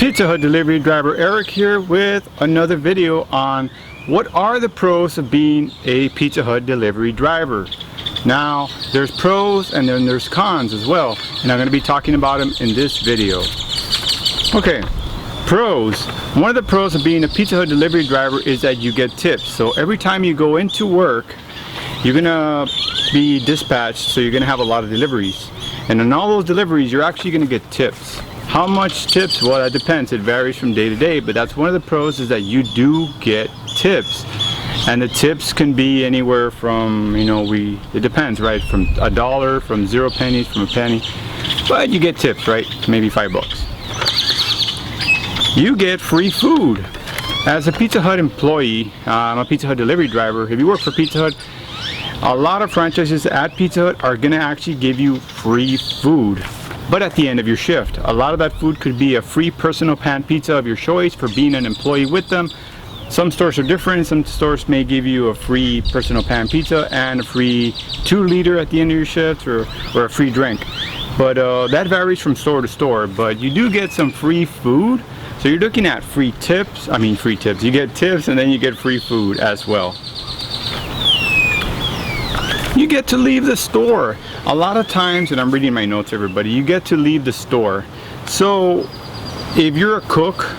Pizza Hut delivery driver Eric here with another video on what are the pros of being a Pizza Hut delivery driver. Now there's pros and then there's cons as well, and I'm going to be talking about them in this video. Okay, pros. One of the pros of being a Pizza Hut delivery driver is that you get tips. So every time you go into work, you're gonna be dispatched, so you're gonna have a lot of deliveries, and in all those deliveries you're actually gonna get tips. How much tips? Well, that depends. It varies from day to day, but that's one of the pros, is that you do get tips. And the tips can be anywhere from, it depends, right? From $1, from 0 pennies, from a penny. But you get tips, right? Maybe $5. You get free food. As a Pizza Hut employee, I'm a Pizza Hut delivery driver. If you work for Pizza Hut, a lot of franchises at Pizza Hut are gonna actually give you free food. But at the end of your shift, a lot of that food could be a free personal pan pizza of your choice for being an employee with them. Some stores are different. Some stores may give you a free personal pan pizza and a free 2-liter at the end of your shift, or a free drink. But that varies from store to store. But you do get some free food. So you're looking at free tips. You get tips and then you get free food as well. You get to leave the store. A lot of times, and I'm reading my notes, everybody, you get to leave the store. So if you're a cook,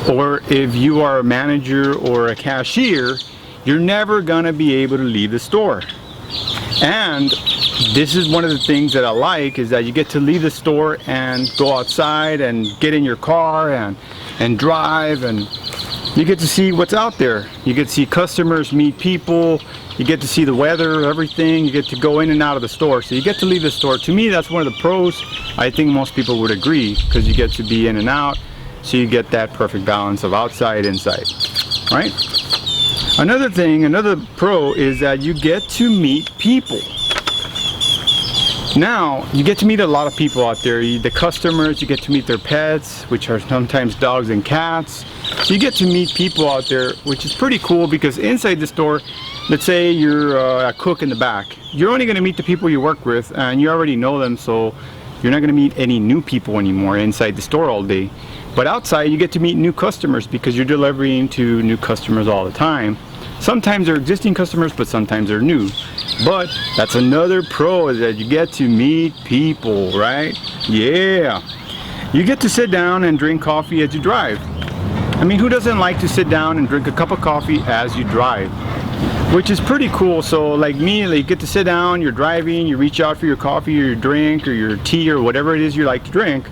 or if you are a manager or a cashier, you're never gonna be able to leave the store. And this is one of the things that I like, is that you get to leave the store and go outside and get in your car and drive, and you get to see what's out there. You get to see customers, meet people, you get to see the weather, everything. You get to go in and out of the store. So you get to leave the store. To me, that's one of the pros. I think most people would agree, because you get to be in and out. So you get that perfect balance of outside, inside, right? Another thing, another pro, is that you get to meet people. Now, you get to meet a lot of people out there. The customers, you get to meet their pets, which are sometimes dogs and cats. So you get to meet people out there, which is pretty cool, because inside the store, let's say you're a cook in the back, you're only going to meet the people you work with, and you already know them, so you're not going to meet any new people anymore inside the store all day. But outside, you get to meet new customers, because you're delivering to new customers all the time. Sometimes they're existing customers, but sometimes they're new. But that's another pro, is that you get to meet people, right? Yeah. You get to sit down and drink coffee as you drive. I mean, who doesn't like to sit down and drink a cup of coffee as you drive? Which is pretty cool. So like me, you get to sit down, you're driving, you reach out for your coffee or your drink or your tea or whatever it is you like to drink,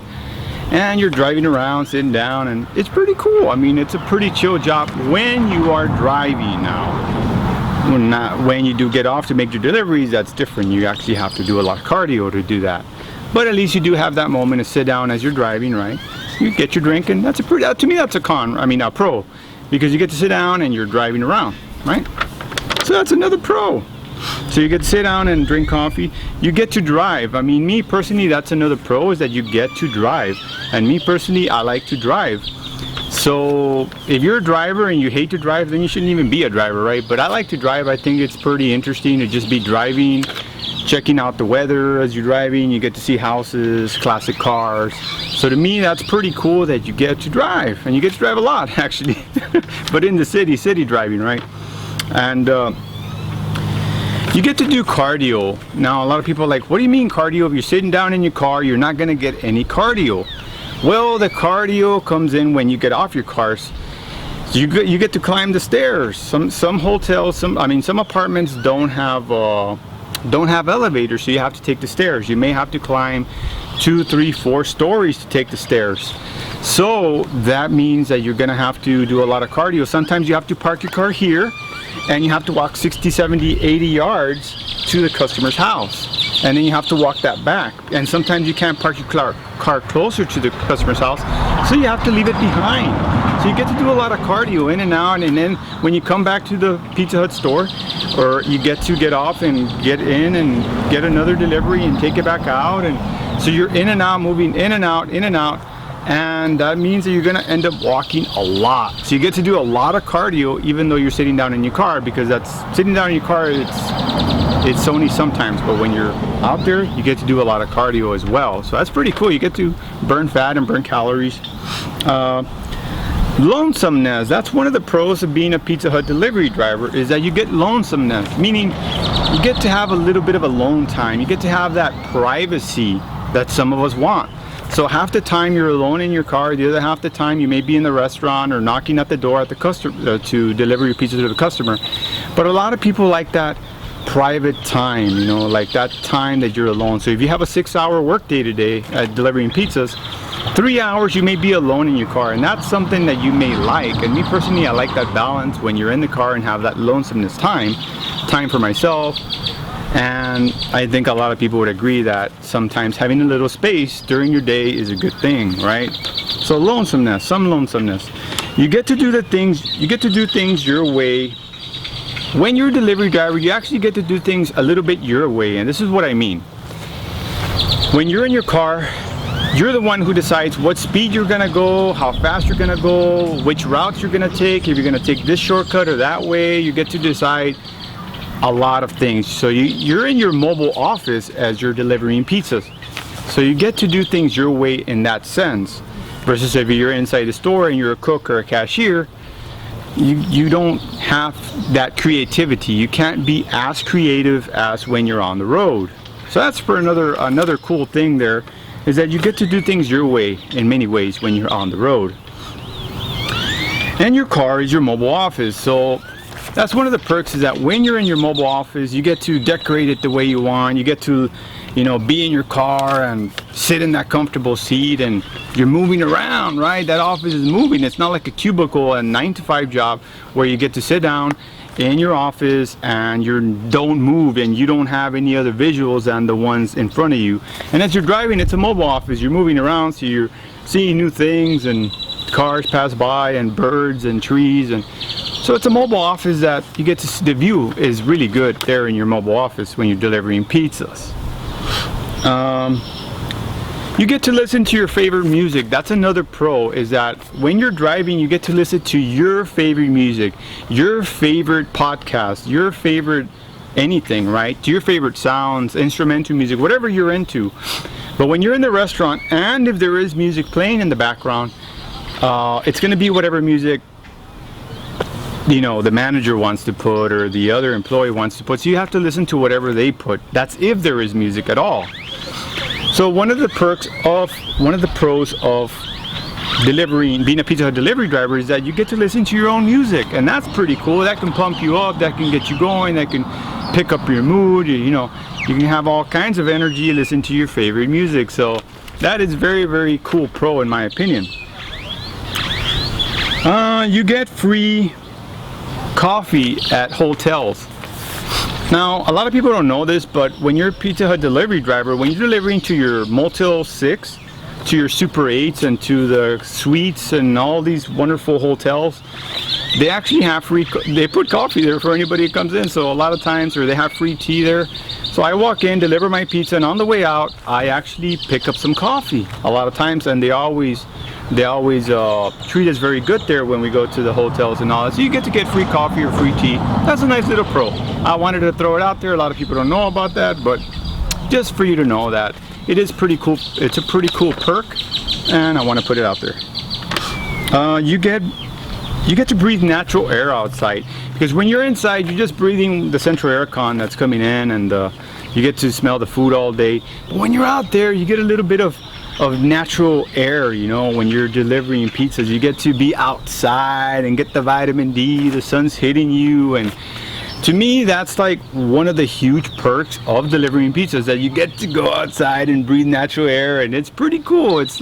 and you're driving around, sitting down, and it's pretty cool. I mean, it's a pretty chill job when you are driving. Now, when you do get off to make your deliveries, that's different. You actually have to do a lot of cardio to do that. But at least you do have that moment to sit down as you're driving, right? You get your drink, and that's to me, that's a pro, because you get to sit down and you're driving around, right? So that's another pro. So you get to sit down and drink coffee. You get to drive. I mean, me personally, that's another pro, is that you get to drive. And me personally, I like to drive. So if you're a driver and you hate to drive, then you shouldn't even be a driver, right? But I like to drive. I think it's pretty interesting to just be driving, checking out the weather as you're driving. You get to see houses, classic cars. So to me, that's pretty cool that you get to drive. And you get to drive a lot, actually. But in the city driving, right? And you get to do cardio. Now, a lot of people are like, what do you mean cardio? If you're sitting down in your car, you're not going to get any cardio. Well, the cardio comes in when you get off your cars. You get to climb the stairs. Some hotels, some apartments don't have elevators, so you have to take the stairs. You may have to climb 2, 3, 4 stories to take the stairs. So that means that you're going to have to do a lot of cardio. Sometimes you have to park your car here, and you have to walk 60, 70, 80 yards to the customer's house. And then you have to walk that back. And sometimes you can't park your car closer to the customer's house, so you have to leave it behind. So you get to do a lot of cardio in and out, and then when you come back to the Pizza Hut store, or you get to get off and get in and get another delivery and take it back out. And so you're in and out, moving in and out, and that means that you're going to end up walking a lot. So you get to do a lot of cardio even though you're sitting down in your car, because sitting down in your car, it's only sometimes, but when you're out there, you get to do a lot of cardio as well. So that's pretty cool. You get to burn fat and burn calories. Lonesomeness, that's one of the pros of being a Pizza Hut delivery driver, is that you get lonesomeness, meaning you get to have a little bit of alone time. You get to have that privacy that some of us want. So half the time you're alone in your car, the other half the time you may be in the restaurant or knocking at the door at the customer to deliver your pizza to the customer. But a lot of people like that private time, you know, like that time that you're alone. So if you have a 6-hour work day today at delivering pizzas, 3 hours you may be alone in your car, and that's something that you may like. And me personally, I like that balance when you're in the car and have that lonesomeness time for myself. And I think a lot of people would agree that sometimes having a little space during your day is a good thing, right? So lonesomeness, some lonesomeness. You get to do things your way. When you're a delivery driver, you actually get to do things a little bit your way, and this is what I mean. When you're in your car, you're the one who decides what speed you're gonna go, how fast you're gonna go, which routes you're gonna take, if you're gonna take this shortcut or that way. You get to decide a lot of things. So you're in your mobile office as you're delivering pizzas. So you get to do things your way in that sense. Versus if you're inside the store and you're a cook or a cashier, you don't have that creativity. You can't be as creative as when you're on the road. So that's for another cool thing there, is that you get to do things your way in many ways when you're on the road. And your car is your mobile office. So that's one of the perks, is that when you're in your mobile office, you get to decorate it the way you want. You get to, you know, be in your car and sit in that comfortable seat, and you're moving around, right? That office is moving. It's not like a cubicle, a 9-to-5 job where you get to sit down in your office and you don't move and you don't have any other visuals than the ones in front of you. And as you're driving, it's a mobile office. You're moving around, so you're seeing new things, and cars pass by and birds and trees, and so it's a mobile office that you get to see. The view is really good there in your mobile office when you're delivering pizzas. You get to listen to your favorite music. That's another pro, is that when you're driving, you get to listen to your favorite music, your favorite podcast, your favorite anything, right? To your favorite sounds, instrumental music, whatever you're into. But when you're in the restaurant, and if there is music playing in the background, it's going to be whatever music, you know, the manager wants to put or the other employee wants to put. So you have to listen to whatever they put. That's if there is music at all. So one of the pros of being a Pizza Hut delivery driver, is that you get to listen to your own music, and that's pretty cool. That can pump you up, that can get you going, that can pick up your mood. You know, you can have all kinds of energy, listen to your favorite music. So that is very, very cool pro in my opinion. You get free coffee at hotels. Now, a lot of people don't know this, but when you're a Pizza Hut delivery driver, when you're delivering to your Motel 6, to your Super 8s, and to the suites and all these wonderful hotels, they actually have they put coffee there for anybody who comes in. So a lot of times, or they have free tea there. So I walk in, deliver my pizza, and on the way out, I actually pick up some coffee a lot of times, and they always treat us very good there when we go to the hotels and all that. So you get to get free coffee or free tea. That's a nice little pro. I wanted to throw it out there. A lot of people don't know about that, but just for you to know that it is pretty cool. It's a pretty cool perk, and I want to put it out there. You get to breathe natural air outside, because when you're inside, you're just breathing the central air con that's coming in, and you get to smell the food all day. But when you're out there, you get a little bit of natural air, you know. When you're delivering pizzas, you get to be outside and get the vitamin D, the sun's hitting you, and to me, that's like one of the huge perks of delivering pizzas, that you get to go outside and breathe natural air, and it's pretty cool. It's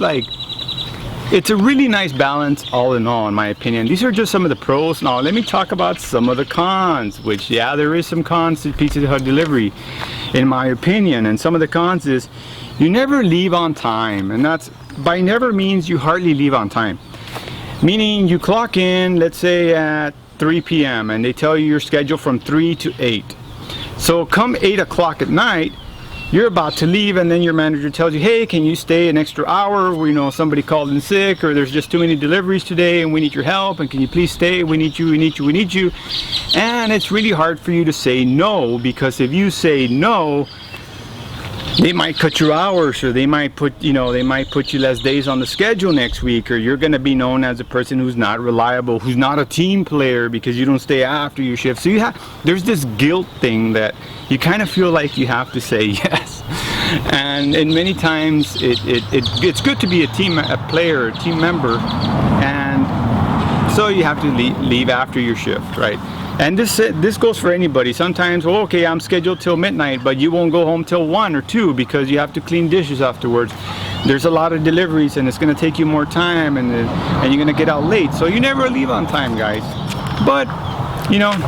a really nice balance all in all, in my opinion. These are just some of the pros. Now let me talk about some of the cons, which, yeah, there is some cons to Pizza Hut delivery, in my opinion. And some of the cons is you never leave on time, and that's, by never means you hardly leave on time. Meaning you clock in, let's say at 3 p.m. and they tell you your schedule from 3 to 8. So come 8 o'clock at night, you're about to leave, and then your manager tells you, hey, can you stay an extra hour? You know, somebody called in sick, or there's just too many deliveries today and we need your help, and can you please stay? We need you, we need you, we need you. And it's really hard for you to say no, because if you say no, they might cut your hours, or they might put you less days on the schedule next week, or you're going to be known as a person who's not reliable, who's not a team player because you don't stay after your shift. So there's this guilt thing that you kind of feel like you have to say yes. And many times it's good to be a player, a team member, and so you have to leave after your shift, right? And this goes for anybody. Sometimes, well, okay, I'm scheduled till midnight, but you won't go home till 1 or 2 because you have to clean dishes afterwards. There's a lot of deliveries, and it's going to take you more time, and you're going to get out late. So you never leave on time, guys. But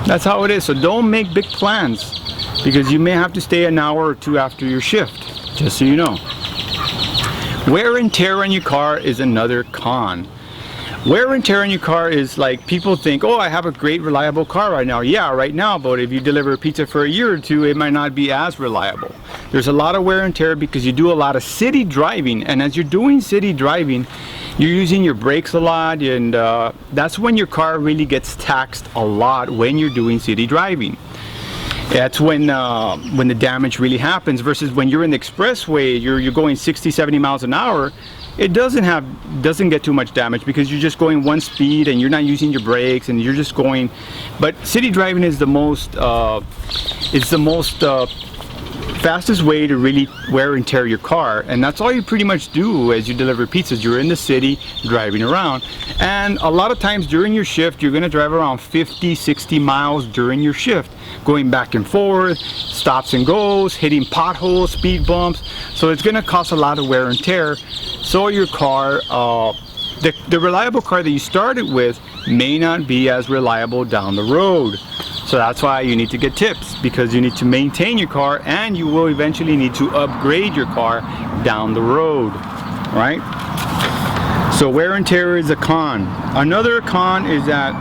that's how it is. So don't make big plans, because you may have to stay an hour or 2 after your shift. Just so you know. Wear and tear on your car is another con. Wear and tear on your car is like, people think, oh, I have a great reliable car right now. Yeah, right now, but if you deliver a pizza for a year or 2, it might not be as reliable. There's a lot of wear and tear because you do a lot of city driving, and as you're doing city driving, you're using your brakes a lot, and that's when your car really gets taxed a lot, when you're doing city driving. That's when the damage really happens, versus when you're in the expressway, you're going 60-70 miles an hour. It doesn't get too much damage because you're just going one speed and you're not using your brakes and you're just going. But city driving is the most fastest way to really wear and tear your car, and that's all you pretty much do as you deliver pizzas. You're in the city driving around, and a lot of times during your shift you're going to drive around 50-60 miles during your shift, going back and forth, stops and goes, hitting potholes, speed bumps. So it's going to cost a lot of wear and tear. So your car, the reliable car that you started with may not be as reliable down the road. So that's why you need to get tips, because you need to maintain your car, and you will eventually need to upgrade your car down the road, right? So wear and tear is a con. Another con is that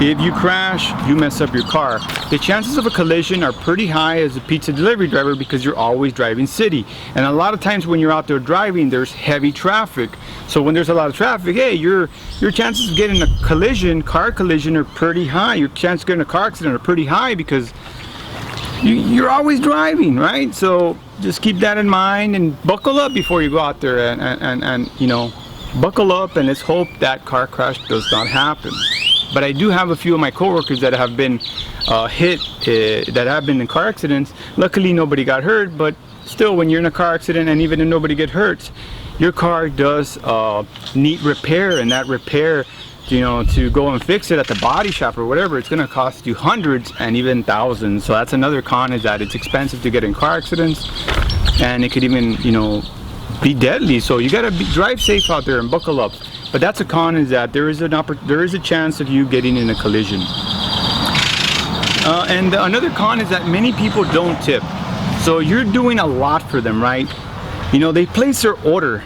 if you crash, you mess up your car. The chances of a collision are pretty high as a pizza delivery driver because you're always driving city. And a lot of times when you're out there driving, there's heavy traffic. So when there's a lot of traffic, hey, your chances of getting a car collision, are pretty high. Your chances of getting a car accident are pretty high because you're always driving, right? So just keep that in mind and buckle up before you go out there, and buckle up, and let's hope that car crash does not happen. But I do have a few of my coworkers that have been that have been in car accidents. Luckily nobody got hurt, but still, when you're in a car accident and even if nobody gets hurt, your car does need repair, and that repair, to go and fix it at the body shop or whatever, it's going to cost you hundreds and even thousands. So that's another con, is that it's expensive to get in car accidents, and it could even be deadly. So you got to drive safe out there and buckle up. But that's a con, is that there is a chance of you getting in a collision. And another con is that many people don't tip. So you're doing a lot for them, right? They place their order,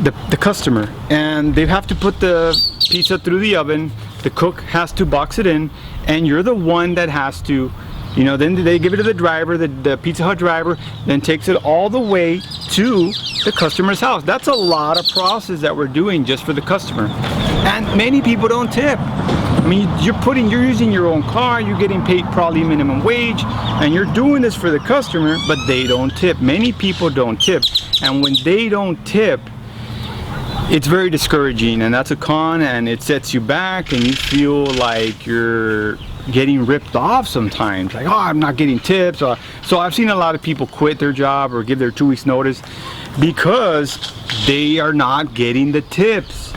the customer, and they have to put the pizza through the oven. The cook has to box it in, and you're the one that has to, then they give it to the driver, the Pizza Hut driver, then takes it all the way to the customer's house. That's a lot of process that we're doing just for the customer. And many people don't tip. I mean, you're using your own car, you're getting paid probably minimum wage, and you're doing this for the customer, but they don't tip. Many people don't tip. And when they don't tip, it's very discouraging, and that's a con, and it sets you back, and you feel like you're getting ripped off sometimes, like, oh, I'm not getting tips. So I've seen a lot of people quit their job or give their 2 weeks notice because they are not getting the tips.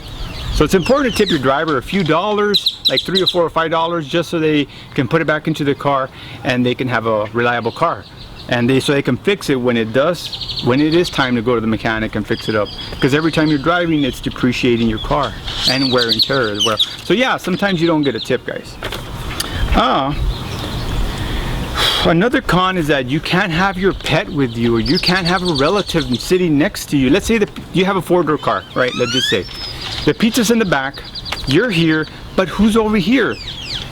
So it's important to tip your driver a few dollars, like $3 or $4 or $5, just so they can put it back into their car and they can have a reliable car, and so they can fix it when it is time to go to the mechanic and fix it up. Because every time you're driving, it's depreciating your car and wear and tear as well. So yeah, sometimes you don't get a tip, guys. Another con is that you can't have your pet with you, or you can't have a relative sitting next to you. Let's say that you have a 4-door car, right? Let's just say the pizza's in the back, you're here, but who's over here?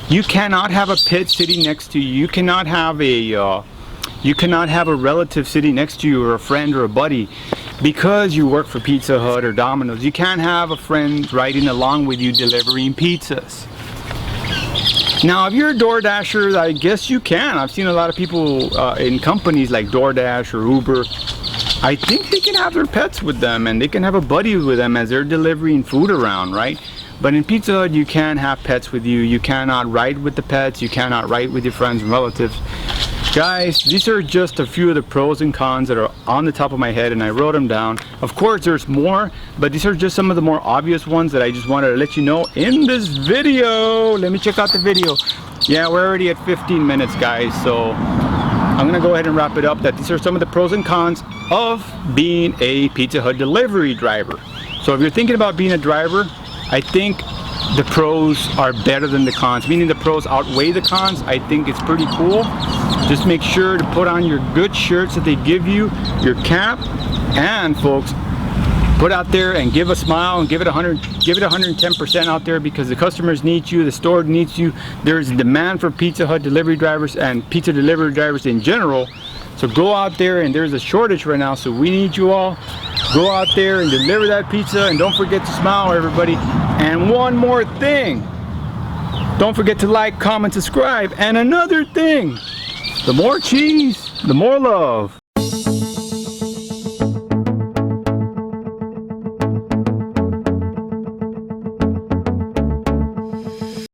You cannot have a pet sitting next to you. You cannot have a relative sitting next to you, or a friend or a buddy, because you work for Pizza Hut or Domino's. You can't have a friend riding along with you delivering pizzas. Now, if you're a DoorDasher, I guess you can. I've seen a lot of people in companies like DoorDash or Uber, I think they can have their pets with them, and they can have a buddy with them as they're delivering food around, right? But in Pizza Hut, you can't have pets with you. You cannot ride with the pets. You cannot ride with your friends and relatives. Guys, these are just a few of the pros and cons that are on the top of my head, and I wrote them down. Of course, there's more, but these are just some of the more obvious ones that I just wanted to let you know in this video. Let me check out the video. Yeah, we're already at 15 minutes, guys, so I'm gonna go ahead and wrap it up. That these are some of the pros and cons of being a Pizza Hut delivery driver. So if you're thinking about being a driver, I think the pros are better than the cons, meaning the pros outweigh the cons. I think it's pretty cool. Just make sure to put on your good shirts that they give you, your cap, and folks, put out there and give a smile and give it 110% out there, because the customers need you, the store needs you. There's a demand for Pizza Hut delivery drivers and pizza delivery drivers in general. So go out there, and there's a shortage right now, so we need you all. Go out there and deliver that pizza, and don't forget to smile, everybody. And one more thing, don't forget to like, comment, subscribe. And another thing, the more cheese, the more love.